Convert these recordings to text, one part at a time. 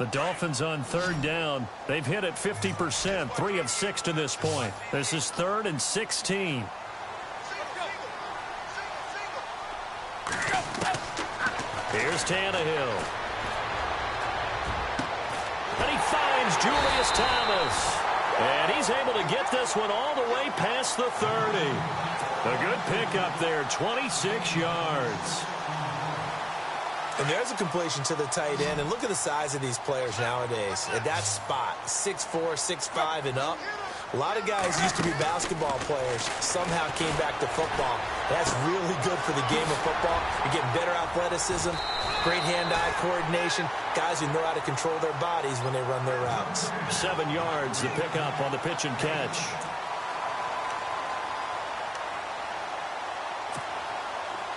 The Dolphins on third down. They've hit it 50%, 3 of 6 to this point. This is 3rd and 16. Here's Tannehill. And he finds Julius Thomas. And he's able to get this one all the way past the 30. A good pickup there, 26 yards. And there's a completion to the tight end. And look at the size of these players nowadays. At that spot, 6'4", 6'5", and up. A lot of guys used to be basketball players, somehow came back to football. That's really good for the game of football. You're getting better athleticism, great hand-eye coordination, guys who know how to control their bodies when they run their routes. 7 yards, the pickup on the pitch and catch.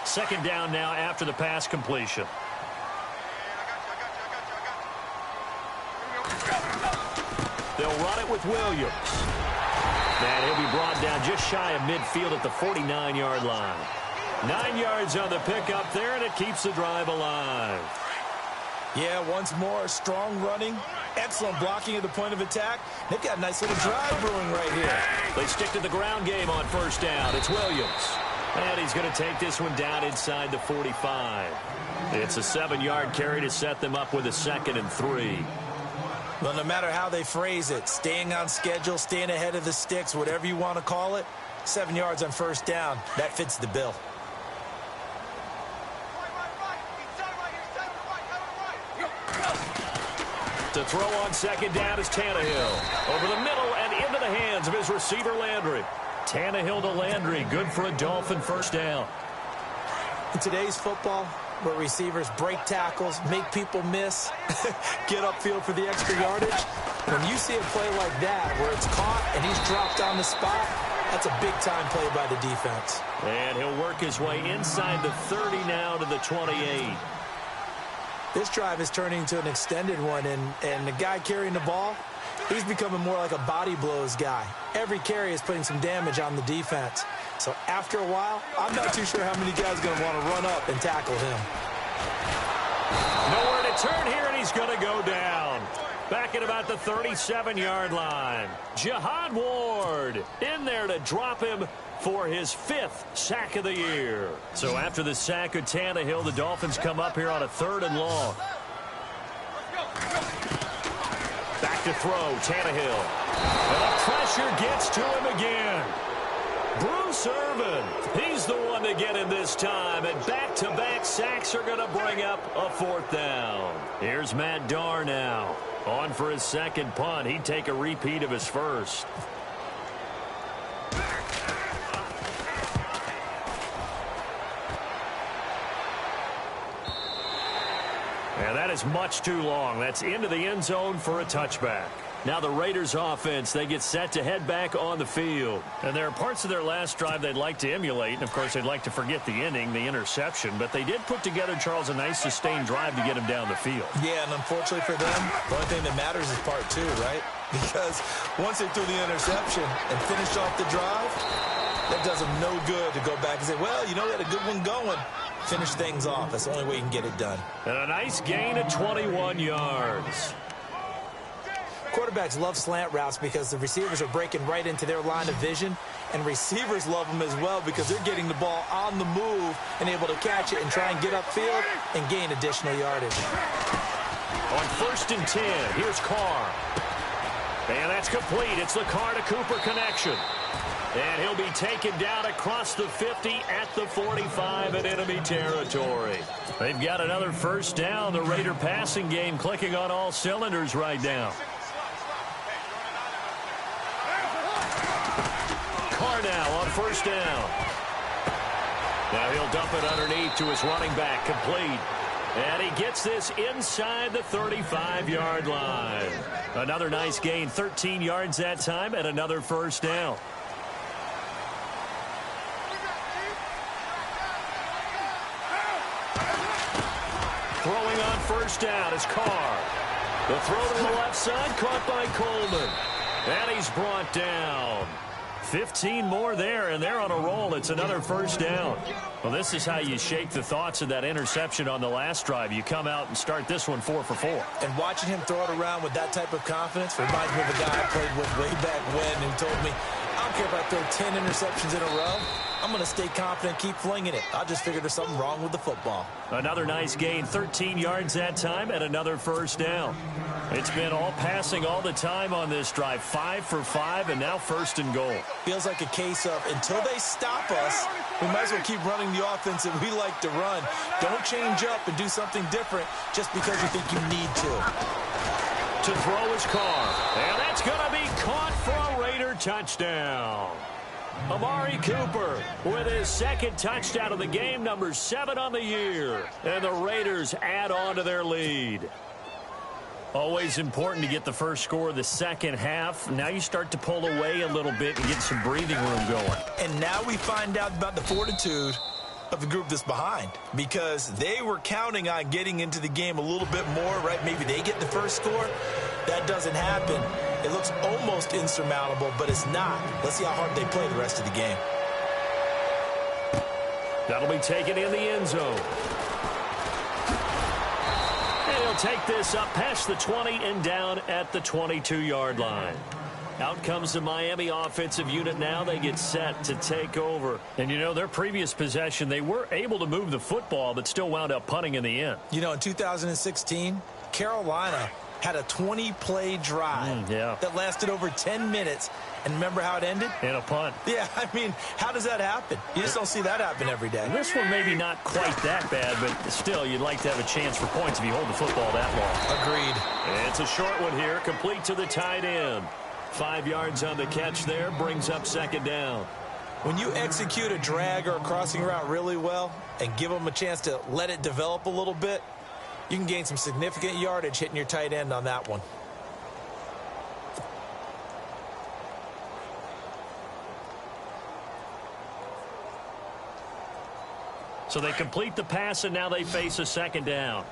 Second down now after the pass completion. They'll run it with Williams. And he'll be brought down just shy of midfield at the 49-yard line. 9 yards on the pickup there, and it keeps the drive alive. Yeah, once more, strong running, excellent blocking at the point of attack. They've got a nice little drive brewing right here. They stick to the ground game on first down. It's Williams. And he's going to take this one down inside the 45. It's a 7-yard carry to set them up with a 2nd and 3. Well, no matter how they phrase it, staying on schedule, staying ahead of the sticks, whatever you want to call it, 7 yards on first down, that fits the bill. To throw on second down is Tannehill. Over the middle and into the hands of his receiver, Landry. Tannehill to Landry, good for a Dolphin first down. In today's football, where receivers break tackles, make people miss, get upfield for the extra yardage, when you see a play like that where it's caught and he's dropped on the spot, that's a big-time play by the defense. And he'll work his way inside the 30 now to the 28. This drive is turning into an extended one, and the guy carrying the ball, he's becoming more like a body blows guy. Every carry is putting some damage on the defense. So after a while, I'm not too sure how many guys are going to want to run up and tackle him. Nowhere to turn here, and he's going to go down. Back at about the 37-yard line. Jihad Ward in there to drop him for his 5th sack of the year. So after the sack of Tannehill, the Dolphins come up here on a 3rd and long. Back to throw, Tannehill. And the pressure gets to him again. Bruce Irvin, he's the one to get him this time, and back-to-back sacks are going to bring up a 4th down. Here's Matt Darr now. On for his 2nd punt. He'd take a repeat of his 1st. And that is much too long. That's into the end zone for a touchback. Now the Raiders offense, they get set to head back on the field. And there are parts of their last drive they'd like to emulate. And, of course, they'd like to forget the inning, the interception. But they did put together, Charles, a nice sustained drive to get him down the field. Yeah, and unfortunately for them, the only thing that matters is part 2, right? Because once they threw the interception and finished off the drive, that does them no good to go back and say, well, you know, we had a good one going. Finish things off. That's the only way you can get it done. And a nice gain of 21 yards. Quarterbacks love slant routes because the receivers are breaking right into their line of vision, and receivers love them as well because they're getting the ball on the move and able to catch it and try and get upfield and gain additional yardage. On 1st and 10, here's Carr. And that's complete. It's the Carr to Cooper connection. And he'll be taken down across the 50 at the 45 in enemy territory. They've got another first down. The Raider passing game clicking on all cylinders right now. Carr now on first down. Now he'll dump it underneath to his running back, complete. And he gets this inside the 35-yard line. Another nice gain, 13 yards that time, and another first down. Throwing on first down is Carr. The throw to the left side, caught by Coleman. And he's brought down. 15 more there, and they're on a roll. It's another first down. Well, this is how you shake the thoughts of that interception on the last drive. You come out and start this one 4 for 4. And watching him throw it around with that type of confidence reminds me of a guy I played with way back when who told me, I don't care if I throw 10 interceptions in a row. I'm going to stay confident, keep flinging it. I just figured there's something wrong with the football. Another nice gain, 13 yards that time, and another first down. It's been all passing all the time on this drive. 5 for 5, and now first and goal. Feels like a case of until they stop us, we might as well keep running the offense that we like to run. Don't change up and do something different just because you think you need to. To throw his car, and that's going to be caught for a Raider touchdown. Amari Cooper with his second touchdown of the game, number 7 on the year. And the Raiders add on to their lead. Always important to get the first score of the second half. Now you start to pull away a little bit and get some breathing room going. And now we find out about the fortitude of the group that's behind, because they were counting on getting into the game a little bit more, right? Maybe they get the first score. That doesn't happen. It looks almost insurmountable, but it's not. Let's see how hard they play the rest of the game. That'll be taken in the end zone. And he'll take this up past the 20 and down at the 22-yard line. Out comes the Miami offensive unit now. They get set to take over. And, you know, their previous possession, they were able to move the football, but still wound up punting in the end. You know, in 2016, Carolina had a 20-play drive that lasted over 10 minutes. And remember how it ended? In a punt. Yeah, I mean, how does that happen? You just don't see that happen every day. This one maybe not quite that bad, but still, you'd like to have a chance for points if you hold the football that long. Agreed. And it's a short one here, complete to the tight end. 5 yards on the catch there, brings up second down. When you execute a drag or a crossing route really well and give them a chance to let it develop a little bit, you can gain some significant yardage hitting your tight end on that one. So they complete the pass, and now they face a second down.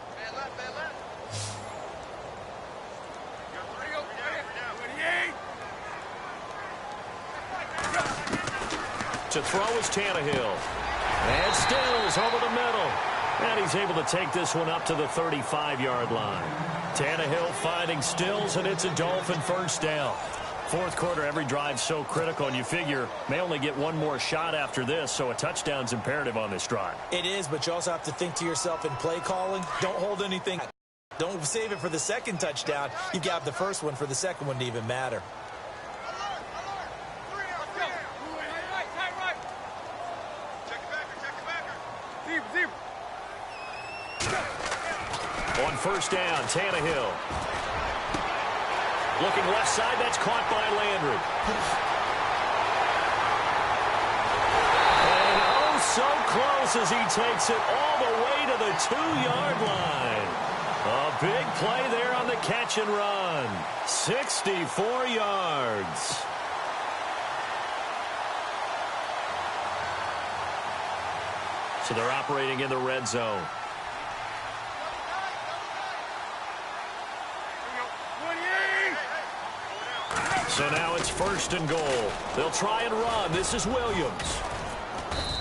To throw is Tannehill. And Stills over the middle. And he's able to take this one up to the 35-yard line. Tannehill finding Stills, and it's a Dolphin first down. Fourth quarter, every drive's so critical, and you figure may only get one more shot after this, so a touchdown's imperative on this drive. It is, but you also have to think to yourself in play calling, don't hold anything. Don't save it for the second touchdown. You got the first one for the second one to even matter. On first down, Tannehill. Looking left side, that's caught by Landry. And oh, so close as he takes it all the way to the 2-yard line. A big play there on the catch and run. 64 yards. So they're operating in the red zone. So now it's first and goal. They'll try and run. This is Williams.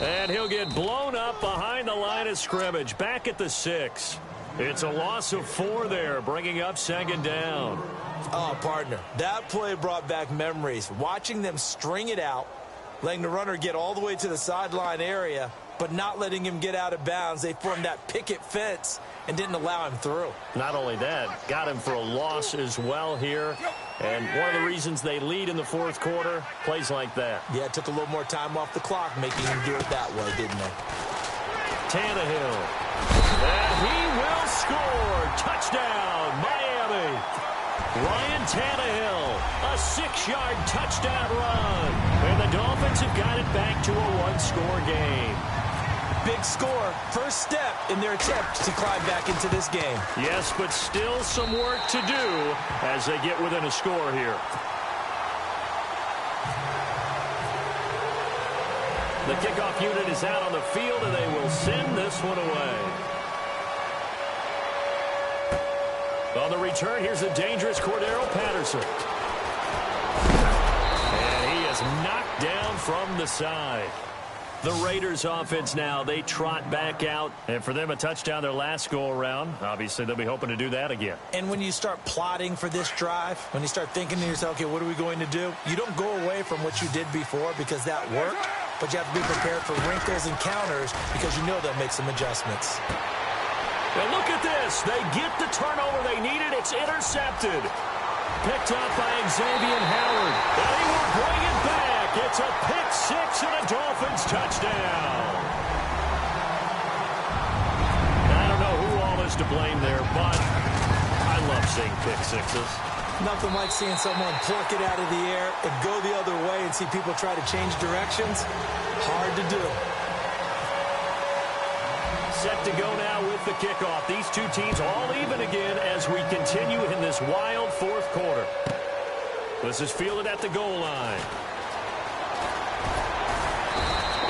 And he'll get blown up behind the line of scrimmage. Back at the 6. It's a loss of 4 there, bringing up second down. Oh, partner, that play brought back memories. Watching them string it out, letting the runner get all the way to the sideline area, but not letting him get out of bounds. They formed that picket fence and didn't allow him through. Not only that, got him for a loss as well here. And one of the reasons they lead in the fourth quarter, plays like that. Yeah, it took a little more time off the clock, making him do it that way, didn't they? Tannehill. And he will score. Touchdown, Miami. Ryan Tannehill, a 6-yard touchdown run. And the Dolphins have got it back to a 1-score game. Big score, first step in their attempt to climb back into this game. Yes, but still some work to do as they get within a score here. The kickoff unit is out on the field, and they will send this one away. On the return, here's the dangerous Cordero Patterson. And he is knocked down from the side. The Raiders offense now, they trot back out. And for them, a touchdown their last go-around. Obviously, they'll be hoping to do that again. And when you start plotting for this drive, when you start thinking to yourself, okay, what are we going to do? You don't go away from what you did before because that worked. But you have to be prepared for wrinkles and counters because you know they'll make some adjustments. And look at this. They get the turnover they needed. It's intercepted. Picked up by Xavier Howard. And he will bring it back. It's a pick six and a Dolphins touchdown. I don't know who all is to blame there, but I love seeing pick sixes. Nothing like seeing someone pluck it out of the air and go the other way and see people try to change directions. Hard to do. Set to go now with the kickoff. These two teams all even again as we continue in this wild fourth quarter. This is fielded at the goal line.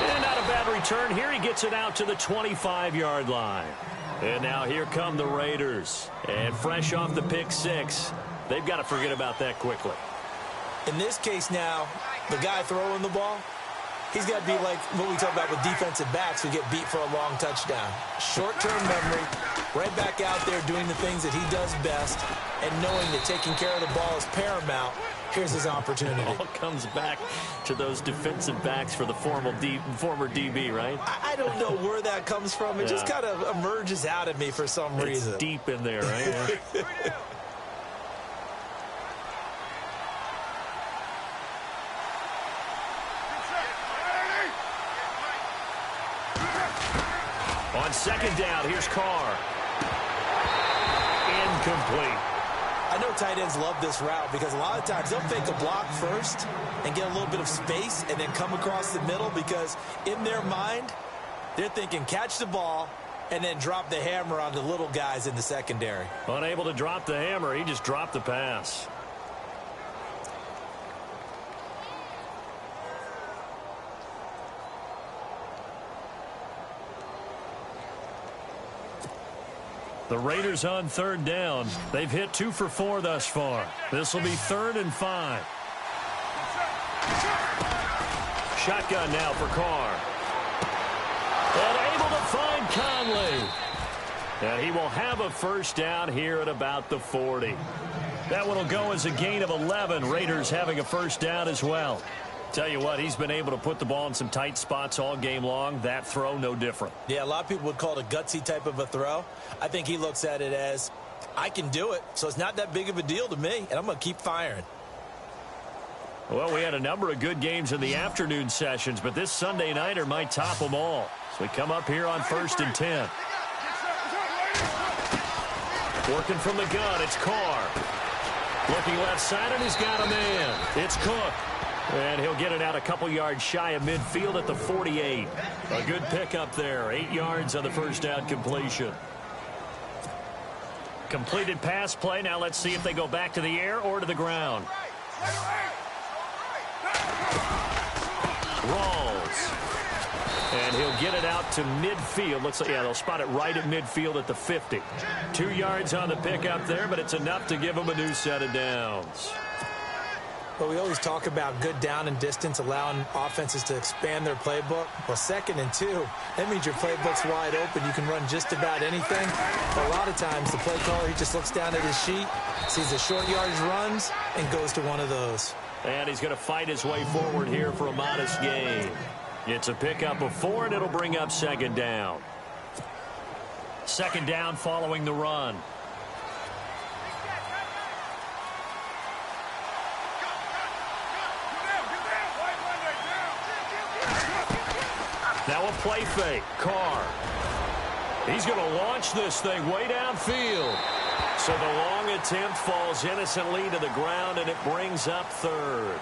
And not a bad return here. He gets it out to the 25-yard line. And now here come the Raiders. And fresh off the pick six, they've got to forget about that quickly. In this case now, the guy throwing the ball, he's got to be like what we talk about with defensive backs who get beat for a long touchdown. Short-term memory, right back out there doing the things that he does best, and knowing that taking care of the ball is paramount. Here's his opportunity. It all comes back to those defensive backs for the former DB, right? I don't know where that comes from. It just kind of emerges out of me for some reason. It's deep in there, right? Yeah. On second down, here's Carr. Incomplete. I know tight ends love this route because a lot of times they'll fake a block first and get a little bit of space and then come across the middle because in their mind, they're thinking catch the ball and then drop the hammer on the little guys in the secondary. Unable to drop the hammer, he just dropped the pass. The Raiders on third down. They've hit 2 for 4 thus far. This will be 3rd and 5. Shotgun now for Carr. And able to find Conley. And he will have a first down here at about the 40. That one will go as a gain of 11. Raiders having a first down as well. Tell you what, he's been able to put the ball in some tight spots all game long. That throw, no different. Yeah, a lot of people would call it a gutsy type of a throw. I think he looks at it as, I can do it, so it's not that big of a deal to me, and I'm going to keep firing. Well, we had a number of good games in the afternoon sessions, but this Sunday nighter might top them all. So we come up here on 1st and 10. Working from the gun, it's Carr. Looking left side, and he's got a man. It's Cook. And he'll get it out a couple yards shy of midfield at the 48. A good pickup there. 8 yards on the first down completion. Completed pass play. Now let's see if they go back to the air or to the ground. Rolls. And he'll get it out to midfield. Looks like, yeah, they'll spot it right at midfield at the 50. 2 yards on the pickup there, but it's enough to give them a new set of downs. But we always talk about good down and distance, allowing offenses to expand their playbook. Well, 2nd and 2, that means your playbook's wide open. You can run just about anything. But a lot of times, the play caller, he just looks down at his sheet, sees the short yardage runs, and goes to one of those. And he's going to fight his way forward here for a modest gain. It's a pickup of 4, and it'll bring up 2nd down. 2nd down following the run. Now a play fake. Carr. He's going to launch this thing way downfield. So the long attempt falls innocently to the ground, and it brings up 3rd.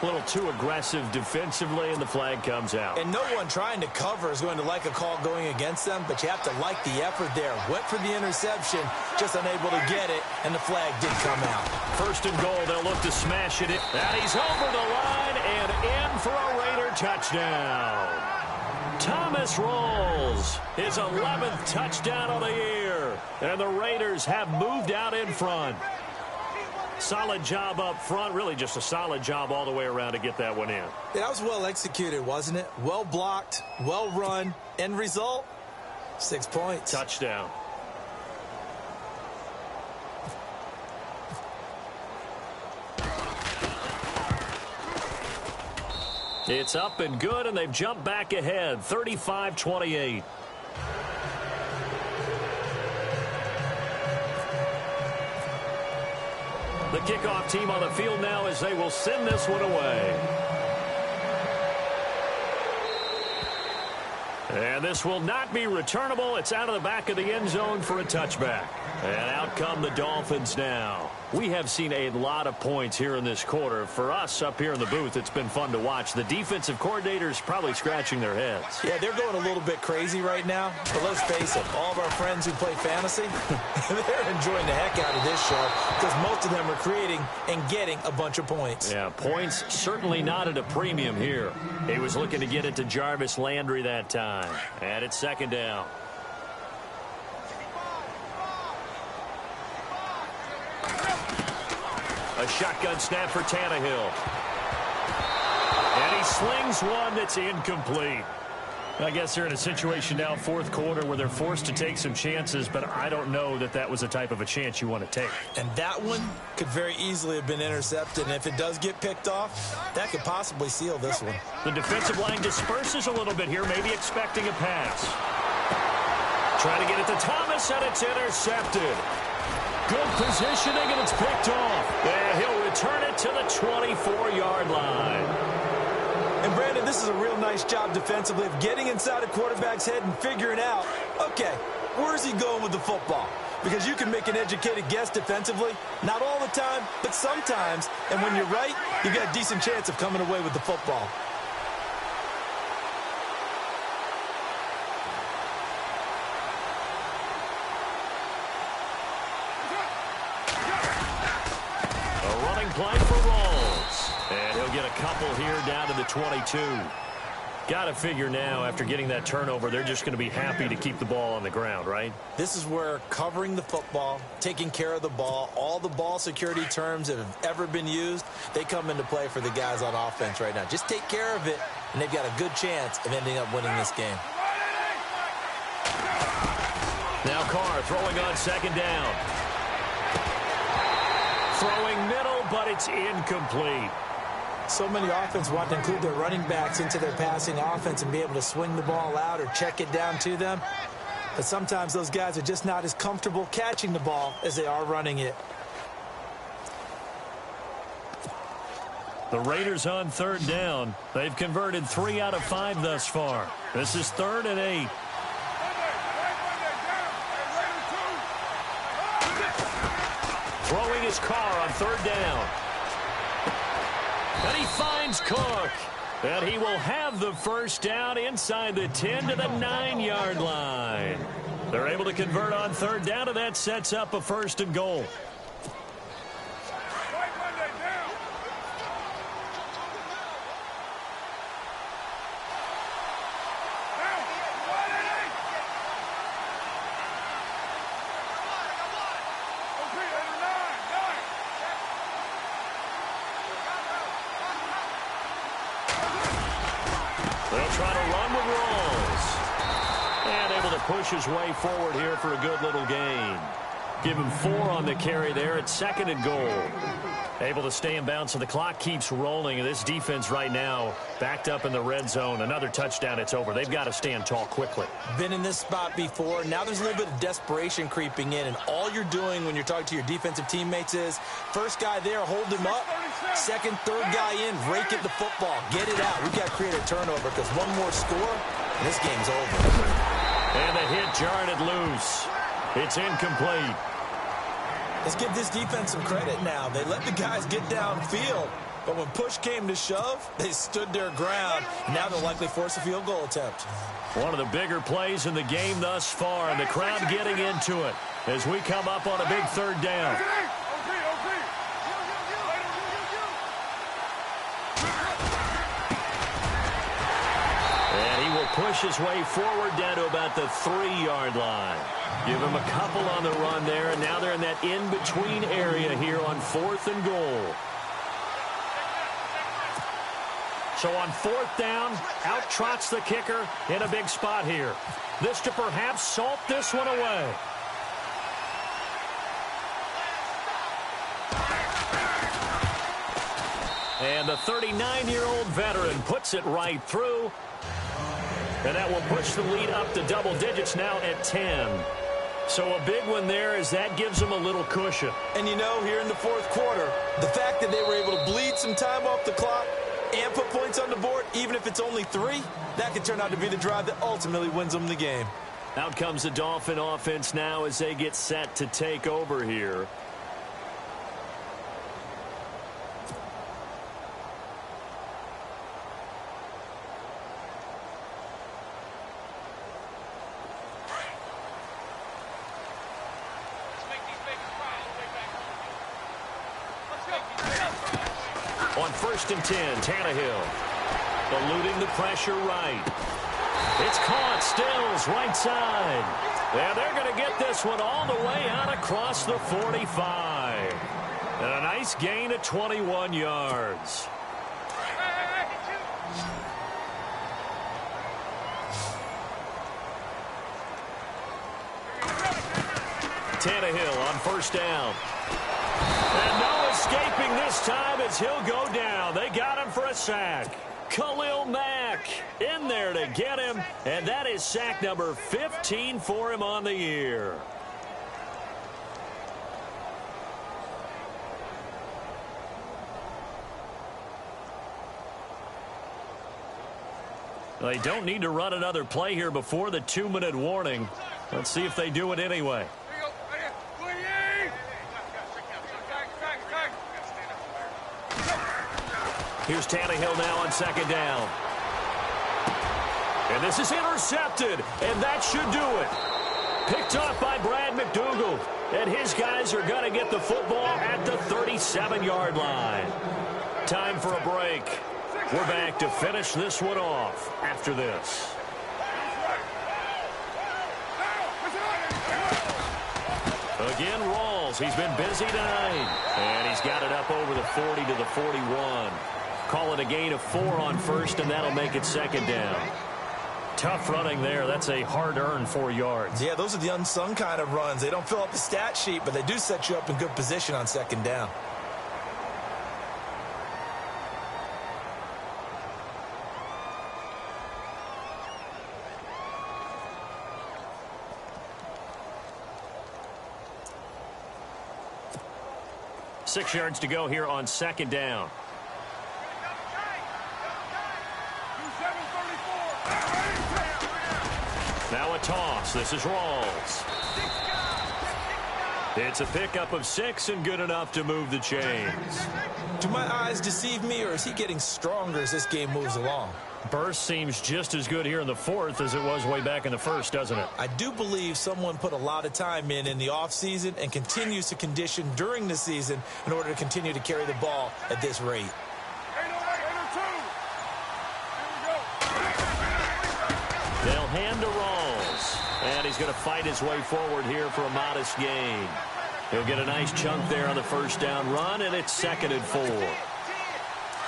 A little too aggressive defensively, and the flag comes out. And no one trying to cover is going to like a call going against them, but you have to like the effort there. Went for the interception, just unable to get it, and the flag did come out. 1st and goal, they'll look to smash it in. And he's over the line and in for a Raider touchdown. Thomas rolls his 11th touchdown of the year, and the Raiders have moved out in front. Solid job up front, really just a solid job all the way around to get that one in. Yeah, that was well executed, wasn't it? Well blocked, well run. End result, 6 points. Touchdown. It's up and good, and they've jumped back ahead, 35-28. The kickoff team on the field now as they will send this one away. And this will not be returnable. It's out of the back of the end zone for a touchback. And out come the Dolphins now. We have seen a lot of points here in this quarter. For us up here in the booth, it's been fun to watch. The defensive coordinators probably scratching their heads. Yeah, they're going a little bit crazy right now. But let's face it, all of our friends who play fantasy, they're enjoying the heck out of this show because most of them are creating and getting a bunch of points. Yeah, points certainly not at a premium here. He was looking to get it to Jarvis Landry that time. And it's second down. A shotgun snap for Tannehill. And he slings one that's incomplete. I guess they're in a situation now, fourth quarter, where they're forced to take some chances, but I don't know that that was the type of a chance you want to take. And that one could very easily have been intercepted, and if it does get picked off, that could possibly seal this one. The defensive line disperses a little bit here, maybe expecting a pass. Trying to get it to Thomas, and it's intercepted. Good positioning, and it's picked off. And he'll return it to the 24-yard line. And, Brandon, this is a real nice job defensively of getting inside a quarterback's head and figuring out, okay, where's he going with the football? Because you can make an educated guess defensively, not all the time, but sometimes. And when you're right, you got a decent chance of coming away with the football. Play for Rolls. And he'll get a couple here down to the 22. Got to figure now, after getting that turnover, they're just going to be happy to keep the ball on the ground, right? This is where covering the football, taking care of the ball, all the ball security terms that have ever been used, they come into play for the guys on offense right now. Just take care of it, and they've got a good chance of ending up winning this game. Now Carr throwing on second down. Throwing middle, but it's incomplete. So many offenses want to include their running backs into their passing offense and be able to swing the ball out or check it down to them. But sometimes those guys are just not as comfortable catching the ball as they are running it. The Raiders on third down. They've converted 3 out of 5 thus far. This is 3rd and 8. Throwing his Carr on third down. And he finds Cook. And he will have the first down inside the 10 to the 9-yard line. They're able to convert on third down, and that sets up a 1st and goal. They'll try to run with Rolls. And able to push his way forward here for a good little gain. Give him 4 on the carry there at 2nd and goal. Able to stay in bounds, so the clock keeps rolling. And this defense right now backed up in the red zone. Another touchdown, it's over. They've got to stand tall quickly. Been in this spot before. Now there's a little bit of desperation creeping in. And all you're doing when you're talking to your defensive teammates is, first guy there, hold him up. Second, third guy in, rake at the football. Get it out. We've got to create a turnover because one more score, and this game's over. And the hit jarred it loose. It's incomplete. Let's give this defense some credit now. They let the guys get downfield, but when push came to shove, they stood their ground. Now they'll likely force a field goal attempt. One of the bigger plays in the game thus far, and the crowd getting into it as we come up on a big third down. And he will push his way forward down to about the 3-yard line. Give him a couple on the run there, and now they're in that in-between area here on 4th and goal. So on 4th down, out trots the kicker in a big spot here. This to perhaps salt this one away. And the 39-year-old veteran puts it right through. And that will push the lead up to double digits now at 10. So a big one there as that gives them a little cushion. And you know, here in the 4th quarter, the fact that they were able to bleed some time off the clock and put points on the board, even if it's only 3, that could turn out to be the drive that ultimately wins them the game. Out comes the Dolphin offense now as they get set to take over here. On 1st and 10, Tannehill eluding the pressure right. It's caught. Stills right side. Yeah, they're going to get this one all the way out across the 45. And a nice gain of 21 yards. Tannehill on 1st down. And no escaping this time as he'll go down. They got him for a sack. Khalil Mack in there to get him, and that is sack number 15 for him on the year. They don't need to run another play here before the 2-minute warning. Let's see if they do it anyway. Here's Tannehill now on 2nd down. And this is intercepted, and that should do it. Picked off by Brad McDougald, and his guys are going to get the football at the 37-yard line. Time for a break. We're back to finish this one off after this. Again, Rawls. He's been busy tonight. And he's got it up over the 40 to the 41. Call it a gain of 4 on 1st, and that'll make it 2nd down. Tough running there. That's a hard-earned 4 yards. Yeah, those are the unsung kind of runs. They don't fill up the stat sheet, but they do set you up in good position on 2nd down. Six yards to go here on 2nd down. Now a toss. This is Rawls. It's a pickup of 6 and good enough to move the chains. Do my eyes deceive me, or is he getting stronger as this game moves along? Burst seems just as good here in the 4th as it was way back in the 1st, doesn't it? I do believe someone put a lot of time in the offseason and continues to condition during the season in order to continue to carry the ball at this rate. They'll hand to Rawls, and he's going to fight his way forward here for a modest gain. He'll get a nice chunk there on the 1st down run, and it's 2nd and 4.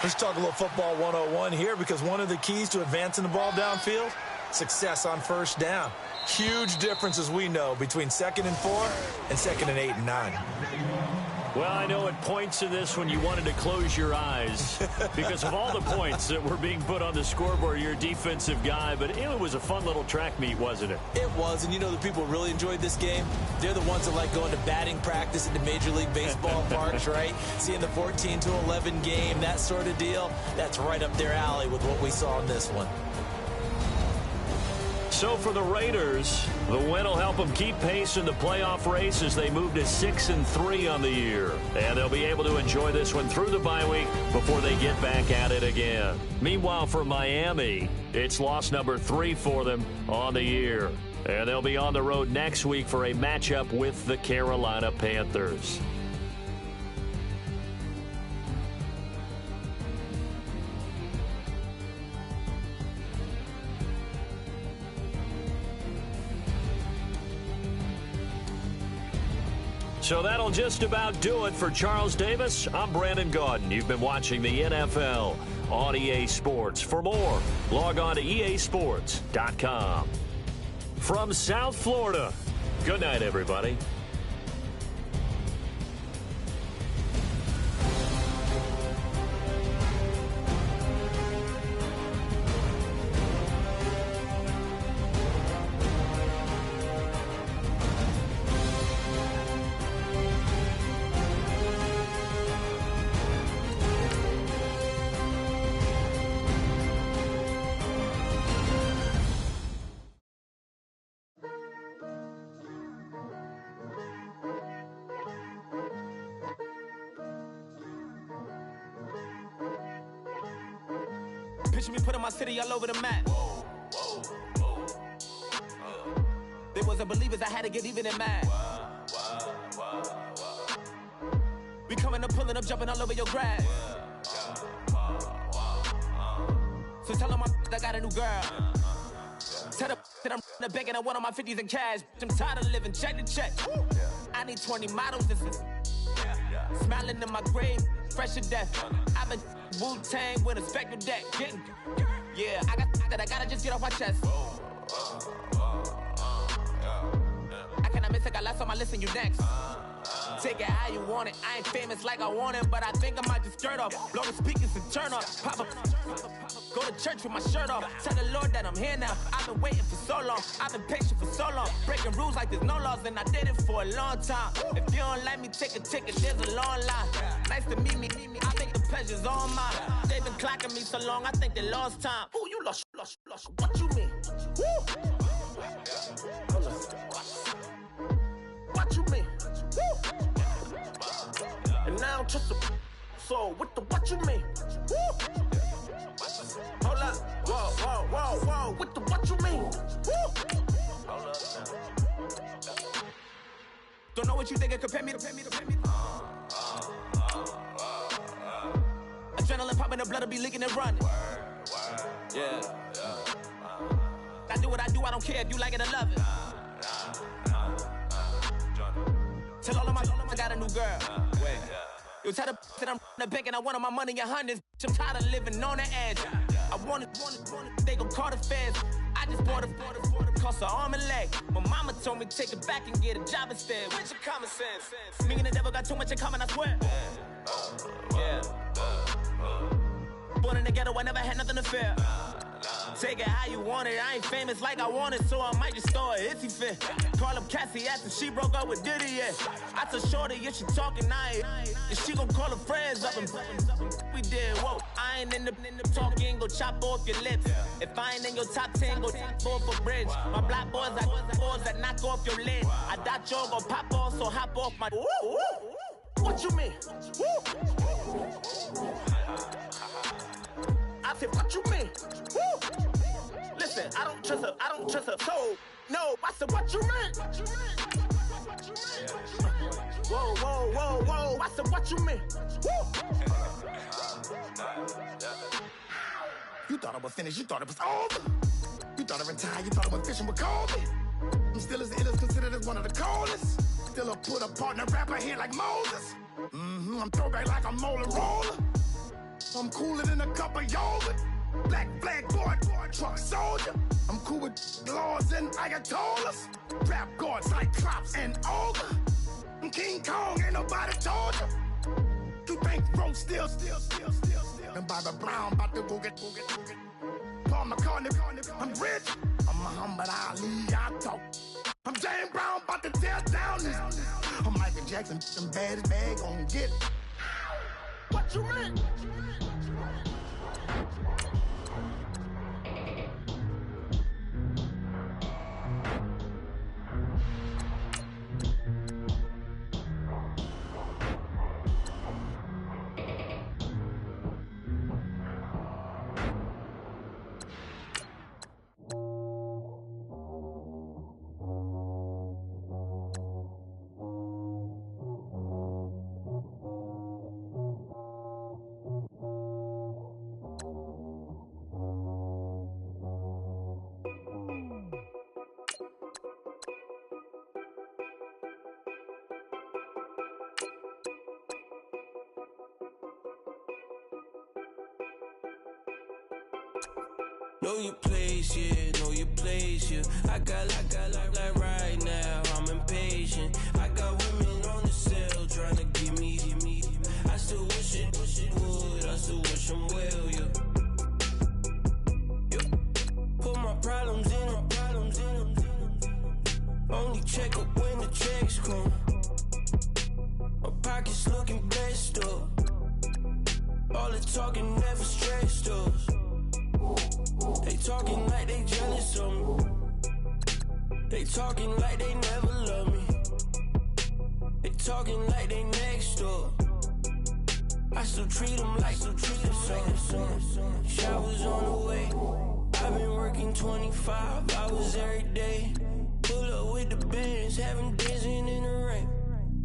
Let's talk a little football 101 here, because one of the keys to advancing the ball downfield, success on 1st down. Huge difference, as we know, between 2nd and 4 and 2nd and 8 and 9. Well, I know at points in this when you wanted to close your eyes because of all the points that were being put on the scoreboard. You're a defensive guy, but it was a fun little track meet, wasn't it? It was, and you know the people really enjoyed this game? They're the ones that like going to batting practice at the Major League Baseball parks, right? Seeing the 14-11 game, that sort of deal, that's right up their alley with what we saw in this one. So for the Raiders, the win will help them keep pace in the playoff race as they move to 6-3 on the year. And they'll be able to enjoy this one through the bye week before they get back at it again. Meanwhile, for Miami, it's loss number 3 for them on the year. And they'll be on the road next week for a matchup with the Carolina Panthers. So that'll just about do it for Charles Davis. I'm Brandon Gaudin. You've been watching the NFL on EA Sports. For more, log on to easports.com. From South Florida, good night, everybody. Picture me putting my city all over the map. They wasn't believers, I had to get even in mad. We coming up, pulling up, jumping all over your grass. So tell them I got a new girl. Tell them that I'm in the bank and I want all my 50s in cash. I'm tired of living check to check. I need 20 models. This is smiling in my grave, fresh to death. I've been Wu-Tang with a spectral deck. Yeah, I got that. I gotta just get off my chest. I cannot miss. I got last on my list and you next. Take it how you want it. I ain't famous like I want it, but I think I might just skirt off. Blow the speakers and turn off. Pop up. Go to church with my shirt off. Tell the Lord that I'm here now. I've been waiting for so long. I've been patient for so long. Breaking rules like there's no laws, and I did it for a long time. If you don't like me, take a ticket. There's a long line. Nice to meet me. I think the pleasure's all mine. They've been clocking me so long, I think they lost time. Ooh, you lost. What you mean? Woo! What you mean? Woo! And now I'm just a so what you mean? Woo! Hold up, whoa, what you mean? Woo! Hold up. Don't know what you think, compare me. Adrenaline popping, the blood will be leaking and running. Yeah. I do what I do, I don't care if you like it or love it. Tell all of my I got a new girl. Wait. You tell the that I'm in the bank and I want all my money in hundreds. I'm tired of living on the edge. I want it, they gon' call the feds. I just bought a cost an arm and leg. My mama told me take it back and get a job instead. Where's your common sense? Me and the devil got too much in common, I swear. Yeah. Born in the ghetto, I never had nothing to fear. Take it how you want it. I ain't famous like I want it, so I might just throw a hissy fit. Call up Cassie after she broke up with Diddy, yeah. I told Shorty if she talking, if she gon' call her friends up and we did, whoa. I ain't in the talking, go chop off your lips. If I ain't in your top 10, go top 4 for bridge. My black boys, I got boys that knock off your lid. I doubt y'all gon' pop off, so hop off my. What you mean? I said, what you mean? Woo! Listen, I don't trust her. So, no, I said, what you mean? Whoa. I said, what you mean? Woo! You thought I was finished, you thought it was over. You thought I retired, you thought I went fishing with Kobe. I'm still as ill as considered as one of the coldest. Still a put a partner rapper here like Moses. I'm throwback like a molar roller. I'm cooler than a cup of yogurt. Black flag boy, truck soldier. I'm cool with laws and ayatollahs. Rap gods like Klops and Olga. I'm King Kong, ain't nobody told you. You think Rose still. And Bobby Brown about to go get. Paul McCartney, I'm rich. I'm Muhammad Ali, I talk. I'm James Brown, about to tear down this. I'm Michael Jackson, some bad bag gon' get. What you mean? Know your place, yeah, know your place, yeah. I got like right now, I'm impatient. I got women on the cell trying to give me. I still wish it would, I still wish I'm well, yeah. Put my problems in. Only check up when the checks come. My pockets looking blessed up. All the talking never stressed us. They talking like they jealous of me. They talking like they never love me. They talking like they next door. I still treat them like some. Showers on the way. I've been working 25 hours every day. Pull up with the bands, have them dancing in the rain.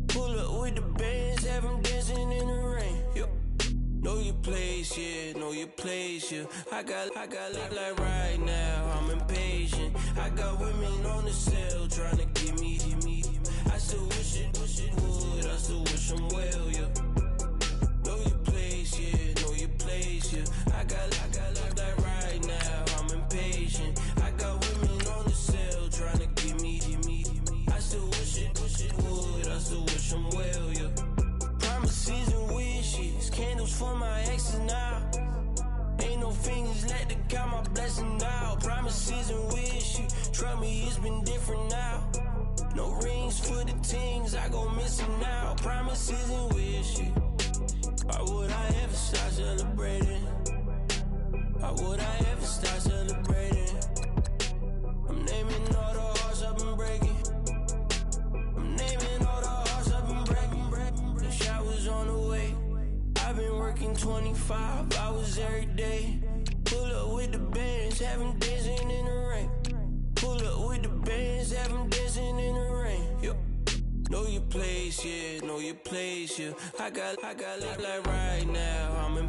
Pull up with the bands, have them dancing in the rain. Yo. Know your place, yeah, know your place, yeah. I got like right now, I'm impatient. I got women on the cell trying to give me. I still wish it would, I still wish I'm well, yeah. Know your place, yeah, know your place, yeah. I got like right now, I'm impatient. I got women on the cell trying to give me. I still wish it would, I still wish I'm well, yeah. Promises and wishes, candles for my exes now. Ain't no fingers left to count my blessing now. Promises and wishes, trust me, it's been different now. No rings for the things I go missing now. Promises and wishes. Why would I ever start celebrating? Why would I ever start celebrating? I'm naming all the hearts I've been breaking. I'm naming all the hearts I've been breaking. The showers on the way. I've been working 25 hours every day. Pull up with the bands, have them dancing in the rain. Pull up with the bands, have them dancing in the rain. Yo. Know your place, yeah, know your place, yeah. I got like right now, I'm in